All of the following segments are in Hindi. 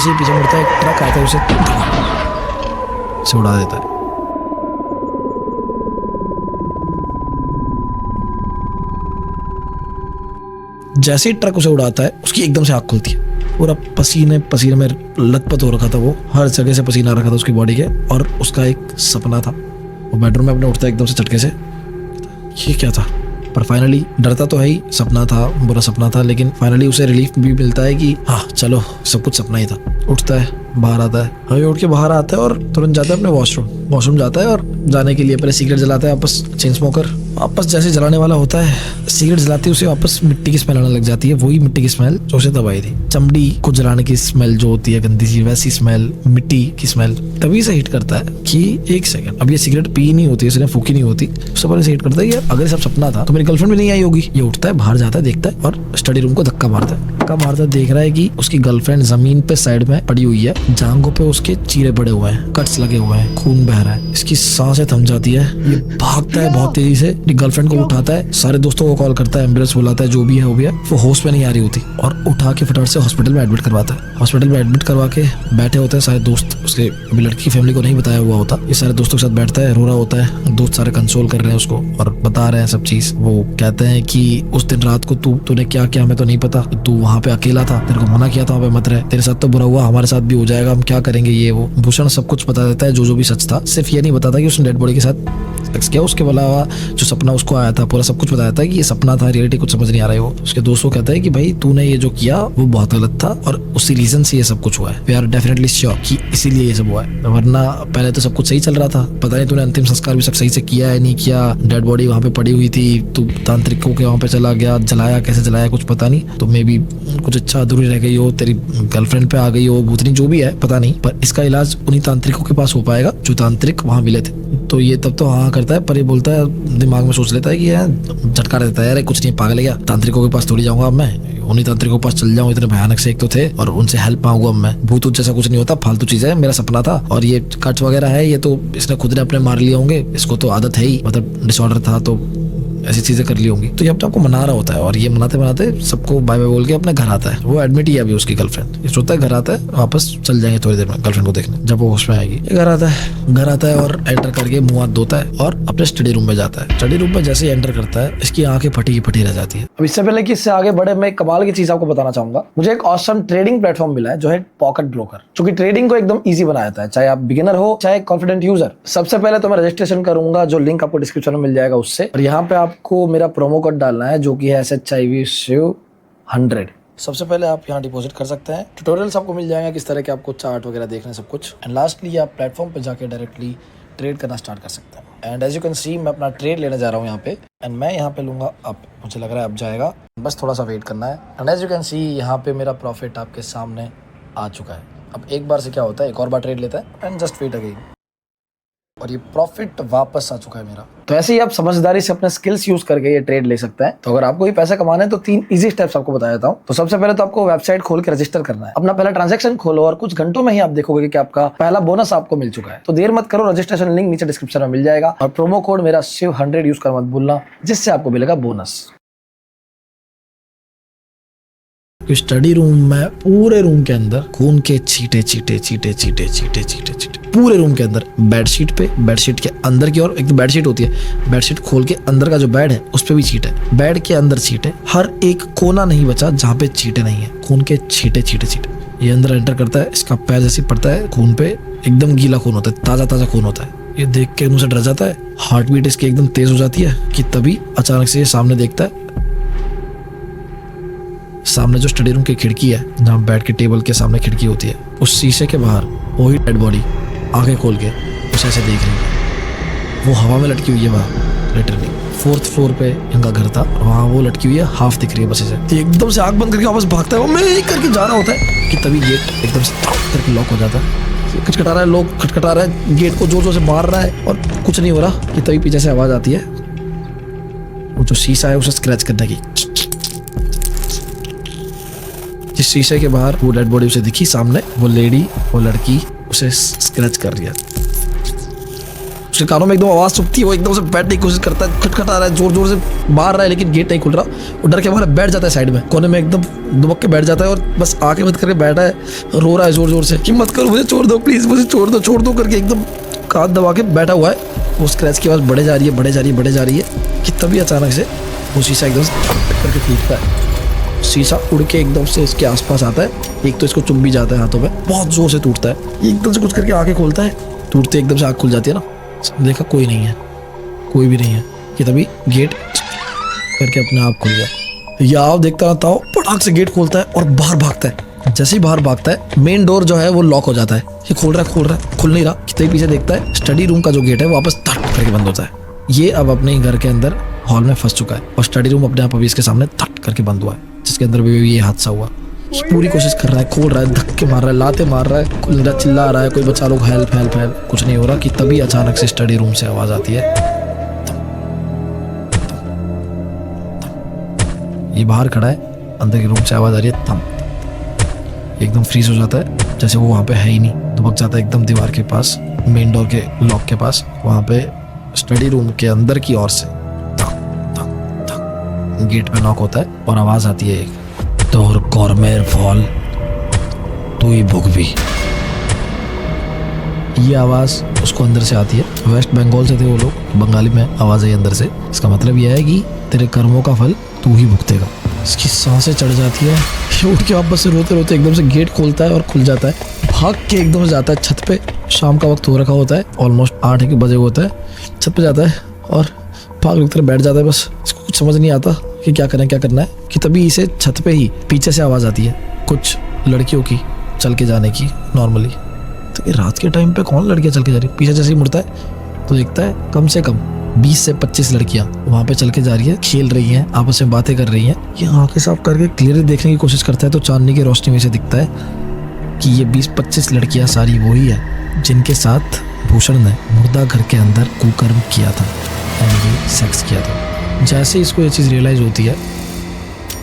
जैसे ही पीछे मुड़ता है एक ट्रक आता है उसे उड़ा देता है। जैसे ही ट्रक उसे उड़ाता है उसकी एकदम से आँख खुलती है, पूरा पसीने पसीने में लथपथ हो रखा था, वो हर जगह से पसीना आ रखा था उसकी बॉडी के। और उसका एक सपना था, वो बेडरूम में अपने उठता है एकदम से झटके से, ये क्या था। पर फाइनली डरता तो है ही, सपना था, बुरा सपना था, लेकिन फाइनली उसे रिलीफ भी मिलता है कि हाँ चलो सब कुछ सपना ही था। उठता है, बाहर आता है, अभी उठ के बाहर आता है और तुरंत जाता है अपने वॉशरूम जाता है। और जाने के लिए पहले सिगरेट जलाता है, वापस चेन स्मोकर, वापस जैसे जलाने वाला होता है सिगरेट जलाती है उसे वापस मिट्टी की स्मेल आने लग जाती है, वही मिट्टी की स्मेल जो उसे तब आई थी। चमड़ी को जलाने की स्मेल जो होती है गंदी सी, वैसी स्मेल, मिट्टी की स्मेल। तभी से हिट करता है कि एक सेकंड, अब ये सिगरेट पी नहीं होती, इसने फूकी नहीं होती, उससे पहले से हिट करता है यार अगर सब सपना था तो मेरी गर्लफ्रेंड भी नहीं आई होगी। ये उठता है, बाहर जाता है, देखता है और स्टडी रूम को धक्का मारता है। धक्का मारता देख रहा है कि उसकी गर्लफ्रेंड जमीन पे साइड में पड़ी हुई है, जांघों पे उसके चीरे पड़े हुए हैं, कट्स लगे हुए हैं, खून बह रहा है, इसकी सांसें थम जाती है। ये भागता है बहुत तेजी से, गर्लफ्रेंड को उठाता है, सारे दोस्तों को कॉल करता है, एम्बुलेंस बुलाता है, जो भी है वो भी है। वो होश पे नहीं आ रही होती और उठा के फटाफट से हॉस्पिटल में एडमिट करवाता है। हॉस्पिटल में एडमिट करवा के बैठे होते हैं सारे दोस्त, उसके अभी लड़की की फैमिली को नहीं बताया हुआ होता। ये सारे दोस्तों के साथ बैठता है, रो रहा होता है, दोस्त सारे कंसोल कर रहे हैं उसको और बता रहे हैं सब चीज। वो कहते हैं कि उस दिन रात को तूने क्या किया हमें तो नहीं पता, तू वहाँ पे अकेला था, तेरे को मना किया था वहाँ पे मत रहे, तेरे साथ तो बुरा हुआ, हमारे साथ भी हो जाएगा, हम क्या करेंगे ये वो। भूषण सब कुछ बता देता है, जो भी सच था। सिर्फ ये नहीं बताता कि उसने डेड बॉडी के साथ सेक्स किया, उसके अलावा जो सपना उसको आया था पूरा सब कुछ बता देता है कि ये सपना था, रियलिटी कुछ समझ नहीं आ रहा है। वो उसके दोस्तों कहते हैं कि भाई तूने ये जो किया वो बहुत गलत था और उसी रीजन से ये सब कुछ हुआ है। वी आर डेफिनेटली श्योर कि इसीलिए ये सब हुआ है, वरना पहले तो सब कुछ सही चल रहा था। पता नहीं तूने अंतिम संस्कार भी सब सही से किया है नहीं किया, डेड बॉडी वहाँ पे पड़ी हुई थी, तू तांत्रिकों के वहाँ पे चला गया, जलाया कैसे जलाया कुछ पता नहीं, तो मे बी कुछ इच्छा अधूरी रह गई हो, तेरी गर्लफ्रेंड पे आ गई हो भूतनी, जो भी है पता नहीं, पर इसका इलाज उन्हीं तांत्रिकों के पास हो पाएगा जो तांत्रिक वहाँ मिले थे। तो ये तब तो हाँ करता है, पर ये बोलता है, दिमाग में सोच लेता है कि यार झटका देता है, यार कुछ नहीं, पागल है क्या, तांत्रिकों के पास थोड़ी जाऊंगा अब मैं, उन्हीं तांत्रिकों के पास चल जाऊं, इतने भयानक से एक तो थे और उनसे हेल्प मांगूंगा अब मैं। भूत जैसा कुछ नहीं होता, फालतू चीज है, मेरा सपना था और ये कट वगैरह है ये तो इसने खुद ने अपने मार लिए होंगे, इसको तो आदत है ही, मतलब डिसऑर्डर था तो ऐसी चीजें कर ली होंगी। तो ये अपने आपको मना रहा होता है और ये मनाते मनाते सबको बाय बाय बोल के अपने घर आता है। वो एडमिट ही है अभी उसकी गर्लफ्रेंड, ये सोचता है घर आता है, वापस चल जाएंगे थोड़ी देर में गर्लफ्रेंड को देखने, जब वो होश में आएगी। ये घर आता है और एंटर करके मुंह हाथ धोता है और अपने स्टडी रूम में जाता है। स्टडी रूम में जैसे ही एंटर करता है इसकी आंखें फटी की फटी रह जाती है। अब इससे पहले कि इससे आगे बढ़े मैं एक कमाल की चीज आपको बताना चाहूंगा। मुझे एक ऑसम ट्रेडिंग प्लेटफॉर्म मिला है जो है पॉकेट ब्रोकर, जो कि ट्रेडिंग को एकदम ईजी बना देता है, चाहे आप बिगिनर हो चाहे कॉन्फिडेंट यूजर। सबसे पहले तो मैं रजिस्ट्रेशन करूंगा, जो लिंक आपको डिस्क्रिप्शन में मिल जाएगा उससे, और यहाँ पे आपको मेरा प्रोमो कोड डालना है जो कि है SHIV शिव 100। सबसे पहले आप यहाँ डिपॉजिट कर सकते हैं, ट्यूटोरियल्स आपको मिल जाएंगे किस तरह के आपको चार्ट वगैरह देखना है सब कुछ, एंड लास्टली आप प्लेटफॉर्म पे जाके डायरेक्टली ट्रेड करना स्टार्ट कर सकते हैं। And as you can see मैं अपना ट्रेड लेने जा रहा हूँ यहाँ पे, एंड मैं यहाँ पे लूंगा अप, मुझे लग रहा है अब जाएगा, बस थोड़ा सा वेट करना है। And as you can see यहाँ पे मेरा प्रॉफिट आपके सामने आ चुका है। अब एक बार से क्या होता है, एक और बार ट्रेड लेता है एंड जस्ट वेट अगेन, और ये प्रॉफिट वापस आ चुका है मेरा। तो ऐसे ही आप समझदारी से अपने स्किल्स यूज करके ये ट्रेड ले सकते हैं। तो अगर आपको ये पैसे कमाने हैं तो 3 इजी स्टेप्स आपको बता देता हूँ। तो सबसे पहले तो आपको वेबसाइट खोल के रजिस्टर करना है, अपना पहला ट्रांजैक्शन खोलो और कुछ घंटों में ही आप देखोगे कि आपका पहला बोनस आपको मिल चुका है। तो देर मत करो, रजिस्ट्रेशन लिंक नीचे डिस्क्रिप्शन में मिल जाएगा और प्रोमो कोड मेरा शिव 100 यूज कर मत भूलना, जिससे आपको मिलेगा बोनस। स्टडी रूम में पूरे रूम के अंदर खून के छींटे छींटे छींटे छींटे छींटे छींटे छींटे पूरे रूम के अंदर, बेडशीट पे, बेडशीट के अंदर की ओर एक तो बेडशीट होती है, बेडशीट खोल के अंदर का जो बेड है उस पे भी छींटे, बेड के अंदर छींटे, हर एक कोना नहीं बचा जहाँ पे छींटे नहीं है, खून के छींटे छींटे छींटे। ये अंदर एंटर करता है, इसका पैर जैसे पड़ता है खून पे, एकदम गीला खून होता है, ताजा ताजा खून होता है। ये देख के मुझे डर जाता है, हार्ट बीट इसकी एकदम तेज हो जाती है कि तभी अचानक से ये सामने देखता है, सामने जो स्टडी रूम की खिड़की है जहाँ बेड के टेबल के सामने खिड़की होती है, उस शीशे के बाहर वही डेड बॉडी आंखें खोल के उसे ऐसे देख रही है। वो हवा में लटकी हुई है वहाँ, लिटरली 4th फ्लोर पे इनका घर था, वहाँ वो लटकी हुई है, हाफ दिख रही है बस इसे। एकदम से आंख बंद करके वापस भागता है, वो मैं करके जा रहा होता है कि तभी गेट एकदम से करके लॉक हो जाता है। खटखटा रहा है, लोग खटखटा रहा है, गेट को जोर जोर से मार रहा है और कुछ नहीं हो रहा कि तभी पीछे से आवाज आती है, वो जो शीशा है उसे स्क्रैच करने की। जिस शीशे के बाहर वो डेड बॉडी उसे दिखी सामने, वो लेडी, वो लड़की उसे स्क्रैच कर रही है। उसके कानों में एकदम आवाज चुभती है, वो एकदम से बैठने की कोशिश करता है, खटखटा रहा है, जोर जोर से मार रहा है, लेकिन गेट नहीं खुल रहा। वो डर के मारे बैठ जाता है साइड में, कोने में एकदम दुबक के बैठ जाता है और बस आंखें बंद करके बैठा है, रो रहा है जोर जोर से कि मत करो, मुझे छोड़ दो प्लीज, मुझे छोड़ दो करके एकदम कान दबा के बैठा हुआ है। वो स्क्रैच की आवाज बढ़े जा रही है कि तभी अचानक से वो शीशा एकदम से करके टूटता है। शीशा उड़ के एकदम से इसके आसपास आता है, एक तो इसको चुभ भी जाता है हाथों में, बहुत जोर से टूटता है। ये एकदम से कुछ करके आंखें खोलता है, टूटते एकदम से आँख खुल जाती है ना। देखा कोई नहीं है, कोई भी नहीं है कि तभी गेट करके अपने आप खुल गया। या आप देखता रहता हो, पटाख से गेट खोलता है और बाहर भागता है। जैसे ही बाहर भागता है मेन डोर जो है वो लॉक हो जाता है। ये खोल रहा है, खुल नहीं रहा। कितने पीछे देखता है स्टडी रूम का जो गेट है वो वापस थट करके बंद होता है। ये अब अपने घर के अंदर हॉल में फंस चुका है और स्टडी रूम अपने आप अभी इसके सामने थट करके बंद हुआ है, जिसके अंदर भी ये हादसा हुआ। पूरी कोशिश कर रहा है, खोल रहा है, धक्के मार रहा है, लाते मार रहा है, खुल रहा, चिल्ला रहा है, कोई बचा लो, हेल्प हेल्प हेल्प, कुछ नहीं हो रहा। कि तभी अचानक से स्टडी रूम से आवाज आती है। ये बाहर खड़ा है, अंदर की रूम से आवाज आ रही है थम। एकदम फ्रीज हो जाता है, जैसे वो वहाँ पे है ही नहीं। दुबक जाता है एकदम दीवार के पास, मेन डोर के लॉक के पास। वहाँ पे स्टडी रूम के अंदर की ओर से गेट पे नॉक होता है और आवाज आती है, तोर कॉर्मेर फॉल तू ही भुगवी। ये आवाज उसको अंदर से आती है। वेस्ट बंगाल से थे वो लोग, बंगाली में आवाज आई अंदर से। इसका मतलब यह है कि तेरे कर्मों का फल तू ही भुगतेगा। इसकी सांसें चढ़ जाती है। ये उठ के वापस से रोते रोते एकदम से गेट खोलता है और खुल जाता है। भाग के एकदम से जाता है छत पे। शाम का वक्त हो रखा होता है, ऑलमोस्ट 8 बजे होता है। छत पे जाता है और भाग रुक कर बैठ जाता है। बस इसको कुछ समझ नहीं आता कि क्या करना है कि तभी इसे छत पे ही पीछे से आवाज़ आती है कुछ लड़कियों की चल के जाने की। नॉर्मली तो ये रात के टाइम पे कौन लड़कियाँ चल के जा रही है। पीछे जैसे ही मुड़ता है तो देखता है कम से कम 20 से 25 लड़कियाँ वहाँ पे चल के जा रही है, खेल रही हैं, आपस में बातें कर रही हैं। ये आंखें साफ करके क्लियरली देखने की कोशिश करता है तो चांदनी की रोशनी में से दिखता है कि ये 20-25 लड़कियाँ सारी वही है जिनके साथ भूषण ने मुर्दा घर के अंदर कुकर्म किया था, यानी सेक्स किया था। जैसे इसको ये चीज़ रियलाइज होती है,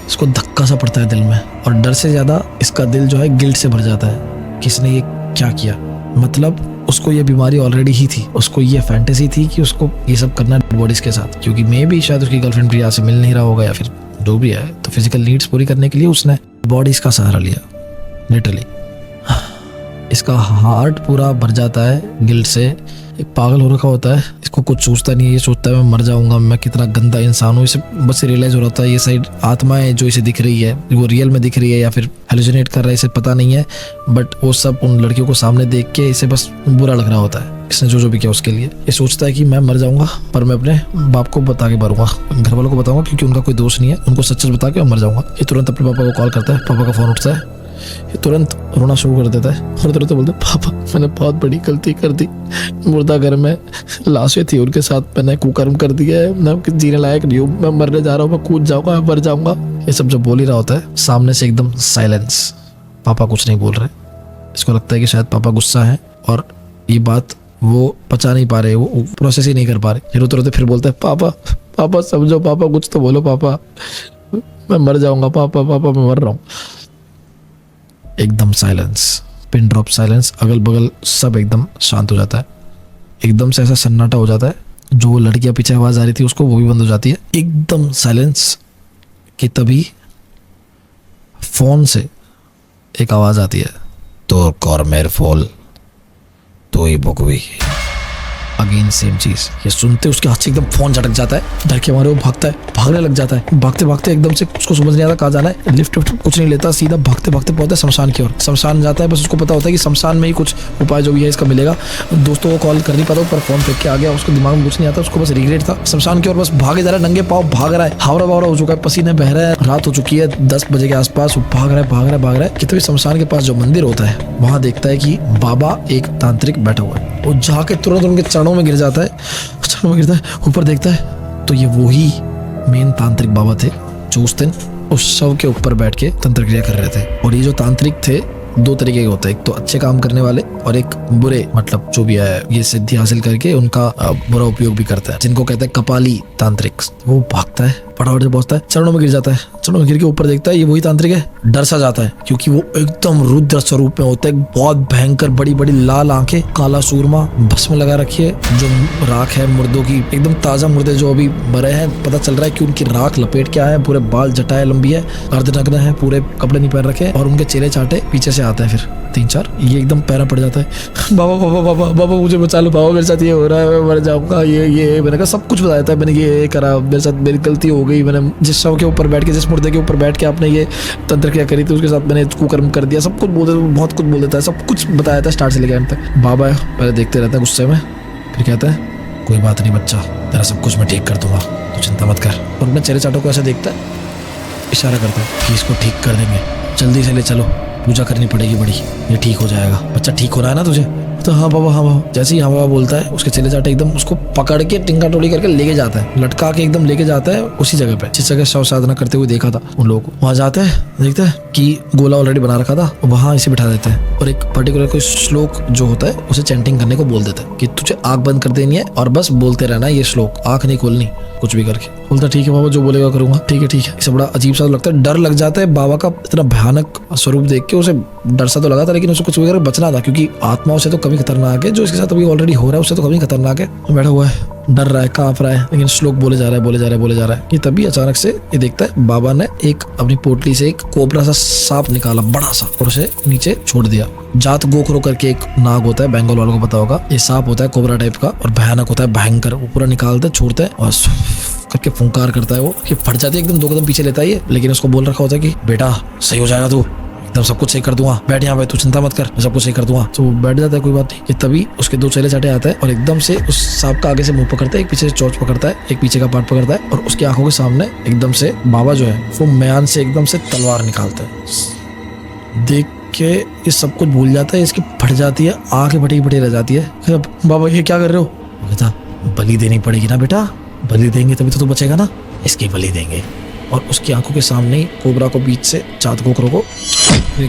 इसको धक्का सा पड़ता है दिल में, और डर से ज़्यादा इसका दिल जो है गिल्ट से भर जाता है कि इसने ये क्या किया। मतलब उसको ये बीमारी ऑलरेडी ही थी, उसको ये फैंटेसी थी कि उसको ये सब करना है बॉडीज के साथ, क्योंकि मे भी शायद उसकी गर्लफ्रेंड प्रिया से मिल नहीं रहा होगा या फिर जो भी है, तो फिजिकल नीड्स पूरी करने के लिए उसने बॉडीज का सहारा लिया लिटरली। इसका हार्ट पूरा भर जाता है गिल्ट से। एक पागल हो रखा होता है, इसको कुछ सोचता नहीं है। ये सोचता है मैं मर जाऊंगा, मैं कितना गंदा इंसान हूँ। इसे बस रियलाइज हो रहा था ये साइड आत्माएं जो इसे दिख रही है वो रियल में दिख रही है या फिर हेलुसिनेट कर रहा है, इसे पता नहीं है। बट वो सब उन लड़कियों को सामने देख के इसे बस बुरा लग रहा होता है, इसने जो भी किया उसके लिए। ये सोचता है कि मैं मर जाऊंगा पर मैं अपने बाप को बता के मरूंगा, घर वालों को बताऊंगा, क्योंकि उनका कोई दोष नहीं है, उनको सच बता के मैं मर जाऊंगा। ये तुरंत अपने पापा को कॉल करता है, पापा का फोन उठता है, ये तुरंत रोना शुरू कर देता है और तुरंत बोलता है पापा मैंने बहुत बड़ी गलती कर दी, मुर्दा घर में लाशें थी, उनके साथ मैंने कुकर्म कर दिया है, मैं जीने लायक नहीं हूँ, मैं मरने जा रहा हूँ, मैं कूद जाऊंगा, मैं मर जाऊंगा। ये सब जब बोल ही रहा होता है, सामने से एकदम साइलेंस, पापा कुछ नहीं बोल रहे। इसको लगता है कि शायद पापा गुस्सा है और ये बात वो पचा नहीं पा रहे, वो प्रोसेस ही नहीं कर पा रहे। रोते रोते फिर बोलता है पापा पापा समझो, पापा कुछ तो बोलो, पापा मैं मर जाऊंगा, पापा पापा मैं मर रहा हूँ। एकदम साइलेंस, पिन ड्रॉप साइलेंस, अगल बगल सब एकदम शांत हो जाता है। एकदम से ऐसा सन्नाटा हो जाता है, जो वो लड़कियां पीछे आवाज आ रही थी उसको वो भी बंद हो जाती है। एकदम साइलेंस कि तभी फोन से एक आवाज आती है, तो कॉर्मेर फॉल तो ही बुकवी। अगेन सेम चीज। ये सुनते उसके हाथ से एकदम फोन झटक जाता है, डर के मारे वो भागता है, भागने लग जाता है। भागते भागते एकदम से उसको समझ नहीं आता कहाँ जाना है, लिफ्ट कुछ नहीं लेता, सीधा भागते भागते पहुंचता है शमशान की ओर। शमशान जाता है, बस उसको पता होता है कि शमशान में ही कुछ उपाय जो भी है इसका मिलेगा। दोस्तों को कॉल कर नहीं पाता पर फोन फेंक के आ गया, उसको दिमाग में कुछ नहीं आता, उसको बस रिग्रेट था। शमशान की ओर बस भागे जा रहा है, नंगे पाँव भाग रहा है, हावड़ा बावड़ा हो चुका है, पसीने बह रहा है, रात हो चुकी है 10 बजे के आसपास। वो भाग रहा है कि तभी शमशान के पास जो मंदिर होता है वहां देखता है कि बाबा एक तांत्रिक बैठा हुआ है। वो जाके तुरंत उनके चरणों में गिर जाता है, गिरता है, ऊपर देखता है तो ये वही मेन तांत्रिक बाबा थे जो उस दिन उस शव के ऊपर बैठ के तंत्र क्रिया कर रहे थे। और ये जो तांत्रिक थे 2 तरीके के होते हैं, एक तो अच्छे काम करने वाले और एक बुरे, मतलब जो भी है ये सिद्धि हासिल करके उनका बुरा उपयोग भी करता है, जिनको कहते हैं कपाली तांत्रिक। वो भागता है फटाफट से पहुंचता है, चरणों में गिर जाता है। चरणों में गिर के ऊपर देखता है ये वही तांत्रिक है। डर सा जाता है क्योंकि वो एकदम रुद्र स्वरूप में होता है, बहुत भयंकर, बड़ी बड़ी लाल आंखें, काला सूरमा, भस्म लगा रखी है, जो राख है मुर्दों की, एकदम ताजा मुर्दे जो अभी मरे हैं। पता चल रहा है कि उनकी राख लपेट के आया है, पूरे बाल जटाएं लंबी है, अर्धनग्न है, पूरे कपड़े नहीं पहन रखे, और उनके चेले चाटे पीछे से आते हैं फिर 3-4। ये एकदम पैरा पड़ जाता है, बाबा बाबा बाबा बाबा मुझे बचा लो, बाबा मेरे साथ ये हो रहा है, मैं मर जाऊंगा। ये मैंने कहा सब कुछ बताया था मैंने, ये करा मेरे साथ, मेरी गलती हो गई, मैंने जिस शव के ऊपर बैठ के, जिस मुर्दे के ऊपर बैठ के आपने ये तंत्र क्रिया करी थी उसके साथ मैंने कुकर्म कर दिया। सब कुछ बहुत कुछ बोल देता है, सब कुछ बताया था स्टार्ट से लेकर एंड तक। बाबा पहले देखते रहता है गुस्से में, फिर कहता है कोई बात नहीं बच्चा, तेरा सब कुछ मैं ठीक कर दूंगा, तू चिंता मत कर। और अपने चेले चाटों को ऐसे देखता है, इशारा करता है कि इसको ठीक कर देंगे, जल्दी से ले चलो, पूजा करनी पड़ेगी बड़ी, ये ठीक हो जाएगा। बच्चा ठीक हो रहा है ना तुझे? तो हाँ बाबा, हाँ बाबा। जैसे ही हाँ बाबा बोलता है, उसके चेले चाटे एकदम उसको पकड़ के टिंगा टोली करके लेके जाता है, लटका के एकदम लेके जाता है उसी जगह पे जिस जगह शव साधना करते हुए देखा था उन लोगों को। वहां जाते हैं, देखते हैं कि गोला ऑलरेडी बना रखा था, वहां इसे बिठा देते हैं और एक पर्टिकुलर कोई श्लोक जो होता है उसे चैंटिंग करने को बोल देते हैं कि तुझे आंख बंद कर देनी है और बस बोलते रहना है ये श्लोक, आंख नहीं खोलनी कुछ भी करके। बोलता ठीक है बाबा, जो बोलेगा करूंगा। ठीक है। इसे बड़ा अजीब सा लगता है, डर लग जाता है बाबा का इतना भयानक स्वरूप देख के। उसे डर सा तो लगा था, लेकिन उसे कुछ वगैरह बचना था क्योंकि आत्माओं से तो कभी खतरनाक है, जो इसके साथ अभी ऑलरेडी हो रहा है उससे तो कभी खतरनाक है। बैठा हुआ है, डर रहा है, कांप रहा है, लेकिन श्लोक बोले जा रहा है। ये तभी अचानक से ये देखता है बाबा ने एक अपनी पोटली से एक कोबरा सा सांप निकाला, बड़ा सा, और उसे नीचे छोड़ दिया। जात गोखरो करके एक नाग होता है, बंगाल वालों को पता होगा, ये सांप होता है कोबरा टाइप का और भयानक होता है, भयंकर। वो पूरा निकालता है, छोड़ता है और करके फुंकार करता है, वो कि फट जाती है एकदम, 2 कदम पीछे लेता है ये। लेकिन उसको बोल रखा होता है कि बेटा सही हो जाएगा, तू एकदम सब कुछ सही कर दूंगा, बैठ यहाँ पे, तू चिंता मत कर, मैं सब कुछ सही कर दूंगा। तो वो बैठ जाता है, कोई बात नहीं। कि तभी उसके 2 चेले चाटे आते हैं और एकदम से उस सांप का आगे से मुंह पकड़ता है, एक पीछे से चोंच पकड़ता है, एक पीछे का पार्ट पकड़ता है, और उसकी आंखों के सामने एकदम से बाबा जो है वो म्यान से एकदम से तलवार निकालता है। देख के ये सब कुछ भूल जाता है, इसकी फट जाती है, आंखें फटी रह जाती है। बाबा ये क्या कर रहे हो? कहता बलि देनी पड़ेगी ना बेटा, बलि देंगे तभी तो तू बचेगा ना, इसकी बलि देंगे। और उसकी आंखों के सामने ही कोबरा को बीच से, चात कोकरों को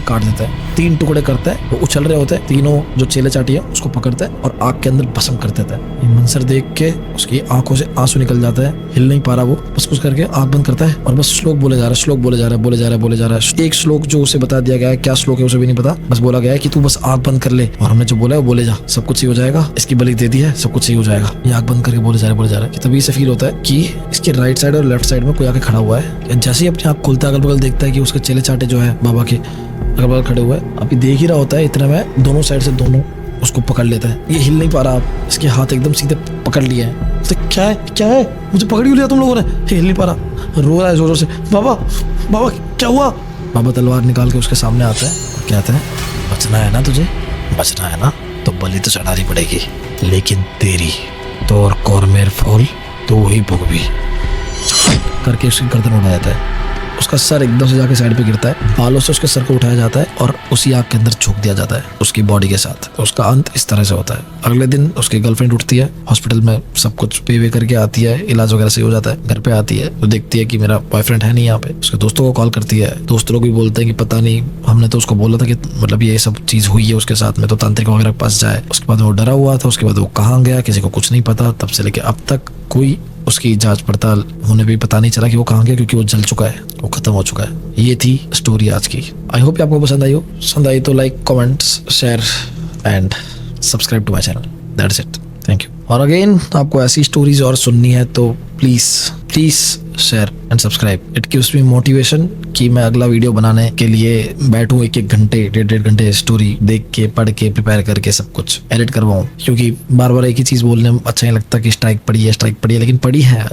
काट देता है, 3 टुकड़े करता है। वो उछल रहे होते हैं, तीनों जो चेले चाटी है उसको पकड़ता है और आग के अंदर भस्म कर देता है। ये मंजर देख के उसकी आंखों से आंसू निकल जाता है, हिल नहीं पा रहा वो, बस कुछ करके आंख बंद करता है और बस श्लोक बोले जा रहा है। एक श्लोक जो उसे बता दिया गया है, क्या श्लोक है उसे भी नहीं पता, बस बोला गया है कि तू बस आंख बंद कर ले, और हमने जो बोला है वो बोले जा, सब कुछ सही हो जाएगा, इसकी बलि दे दी है, सब कुछ सही हो जाएगा। ये आंख बंद करके बोले जा रहा है। तभी इसे फील होता है कि इसके राइट साइड और लेफ्ट साइड में कोई आके खड़ा हुआ है। जैसे ही अपनी आंख खुलता है, अगल बगल देखता है कि उसके चेले चाटे जो है बाबा के अगल बगल खड़े हुए हैं। अभी देख ही रहा होता है, इतना में दोनों साइड से दोनों उसको पकड़ लेता है। ये हिल नहीं पा रहा, इसके हाथ एकदम सीधे पकड़ लिए हैं। तो क्या है, मुझे पकड़ क्यों लिया तुम लोगों ने? ये हिल नहीं पा रहा, रो रहा है जोर से, बाबा क्या हुआ? बाबा तलवार निकाल के उसके सामने आता है और कहता है बचना है ना तुझे, बचना है ना, तो बलि तो चढ़ानी पड़ेगी, लेकिन तेरी तो और कौरमेर फूल तो ही भुगवी करके उसकी गर्दन उड़ा जाता है। उसका सर एकदम से जाके साइड पे गिरता है, बालों से उसके सर को उठाया जाता है और उसी आग के अंदर झोंक दिया जाता है उसकी बॉडी के साथ। तो उसका अंत इस तरह से होता है। अगले दिन उसकी गर्लफ्रेंड उठती है, हॉस्पिटल में सब कुछ पे करके आती है, इलाज वगैरह सही हो जाता है, घर पे आती है तो देखती है कि मेरा बॉयफ्रेंड है नहीं यहाँ पे। उसके दोस्तों को कॉल करती है, दोस्त लोग भी बोलते हैं कि पता नहीं, हमने तो उसको बोला था कि मतलब ये सब चीज हुई है उसके साथ में, तो तांत्रिक वगैरह के पास जाए। उसके बाद वो डरा हुआ था, उसके बाद वो कहाँ गया किसी को कुछ नहीं पता। तब से लेके अब तक कोई उसकी जांच पड़ताल होने भी पता नहीं चला कि वो कहाँ गया, क्योंकि वो जल चुका है, वो खत्म हो चुका है। ये थी स्टोरी आज की। आई होप आपको पसंद आई हो। पसंद आई तो like, comments, share and subscribe to my channel. That's it, thank you. और अगेन आपको ऐसी स्टोरीज और सुननी है तो please share and subscribe. It gives me motivation कि मैं अगला वीडियो बनाने के लिए बैठूं 1-1 घंटे, 1.5 घंटे स्टोरी देख के, पढ़ के, प्रिपेयर करके सब कुछ एडिट करवाऊं। क्योंकि बार एक ही चीज बोलने में अच्छा नहीं लगता कि स्ट्राइक पड़ी है, लेकिन पड़ी है,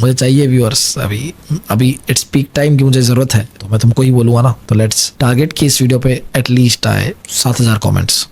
मुझे चाहिए व्यूअर्स। अभी इट्स पीक टाइम की मुझे जरूरत है, तो मैं तुमको ही बोलूंगा ना। तो लेट्स टारगेट कि इस वीडियो पे एटलीस्ट आए 7,000 कमेंट्स।